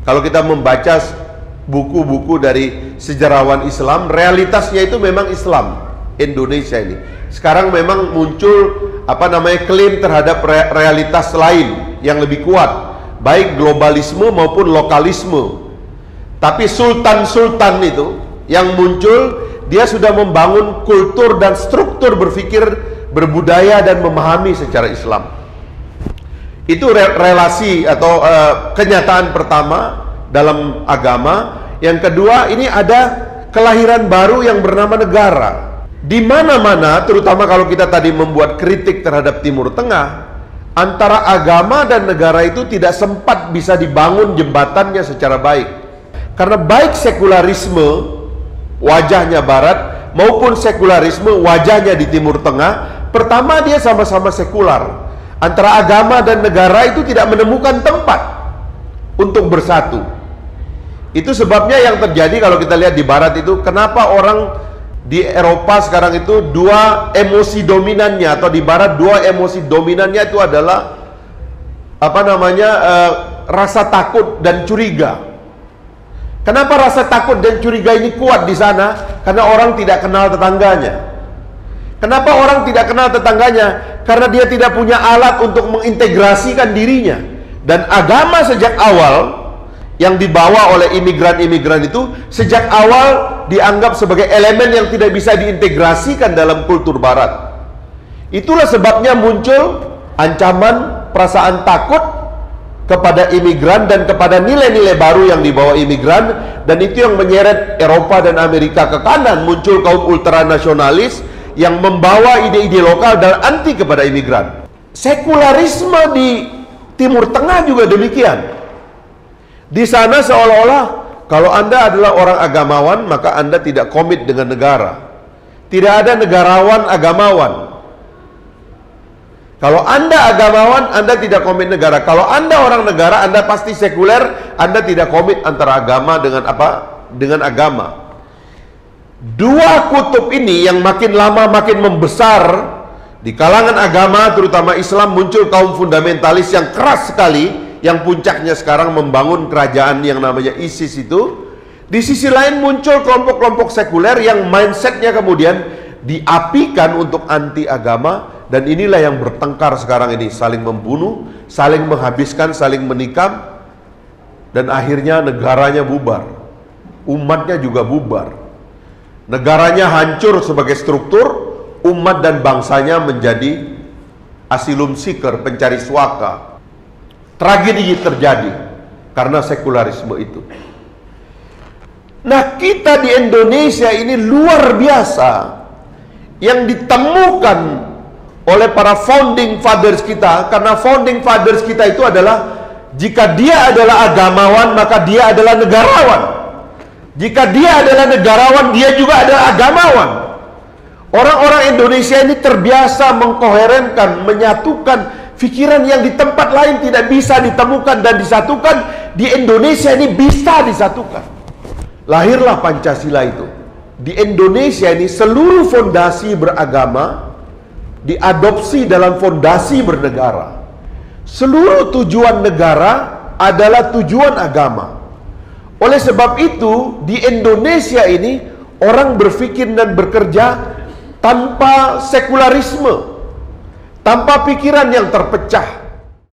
Kalau kita membaca buku-buku dari sejarawan Islam, realitasnya itu memang Islam Indonesia ini. Sekarang memang muncul klaim terhadap realitas lain yang lebih kuat, baik globalisme maupun lokalisme. Tapi sultan-sultan itu yang muncul, dia sudah membangun kultur dan struktur berpikir, berbudaya dan memahami secara Islam. Itu relasi atau kenyataan pertama dalam agama. Yang kedua, ini ada kelahiran baru yang bernama negara. Di mana-mana, terutama kalau kita tadi membuat kritik terhadap Timur Tengah, antara agama dan negara itu tidak sempat bisa dibangun jembatannya secara baik. Karena baik sekularisme wajahnya Barat maupun sekularisme wajahnya di Timur Tengah, pertama dia sama-sama sekular. Antara agama dan negara itu tidak menemukan tempat untuk bersatu. Itu sebabnya yang terjadi kalau kita lihat di Barat itu, kenapa orang di Eropa sekarang itu dua emosi dominannya, atau di Barat dua emosi dominannya itu adalah rasa takut dan curiga. Kenapa rasa takut dan curiga ini kuat di sana? Karena orang tidak kenal tetangganya. Kenapa orang tidak kenal tetangganya? Karena dia tidak punya alat untuk mengintegrasikan dirinya. Dan agama sejak awal yang dibawa oleh imigran-imigran itu sejak awal dianggap sebagai elemen yang tidak bisa diintegrasikan dalam kultur Barat. Itulah sebabnya muncul ancaman, perasaan takut kepada imigran dan kepada nilai-nilai baru yang dibawa imigran, dan itu yang menyeret Eropa dan Amerika ke kanan. Muncul kaum ultranasionalis yang membawa ide-ide lokal dan anti kepada imigran. Sekularisme di Timur Tengah juga demikian. Di sana seolah-olah kalau Anda adalah orang agamawan, maka Anda tidak komit dengan negara. Tidak ada negarawan agamawan. Kalau Anda agamawan, Anda tidak komit negara. Kalau Anda orang negara, Anda pasti sekuler. Anda tidak komit antara agama dengan agama. Dua kutub ini yang makin lama makin membesar di kalangan agama, terutama Islam, muncul kaum fundamentalis yang keras sekali, yang puncaknya sekarang membangun kerajaan yang namanya ISIS itu. Di sisi lain muncul kelompok-kelompok sekuler yang mindsetnya kemudian diapikan untuk anti agama, dan inilah yang bertengkar sekarang ini, saling membunuh, saling menghabiskan, saling menikam, dan akhirnya negaranya bubar, umatnya juga bubar. Negaranya hancur sebagai struktur, umat dan bangsanya menjadi asylum seeker, pencari suaka. Tragedi terjadi karena sekularisme itu. Nah, kita di Indonesia ini luar biasa, yang ditemukan oleh para founding fathers kita. Karena founding fathers kita itu adalah, jika dia adalah agamawan, maka dia adalah negarawan. Jika dia adalah negarawan, dia juga adalah agamawan. Orang-orang Indonesia ini terbiasa mengkoherenkan, menyatukan pikiran yang di tempat lain tidak bisa ditemukan dan disatukan. Di Indonesia ini bisa disatukan. Lahirlah Pancasila itu. Di Indonesia ini seluruh fondasi beragama diadopsi dalam fondasi bernegara. Seluruh tujuan negara adalah tujuan agama. Oleh sebab itu, di Indonesia ini orang berpikir dan bekerja tanpa sekularisme, tanpa pikiran yang terpecah.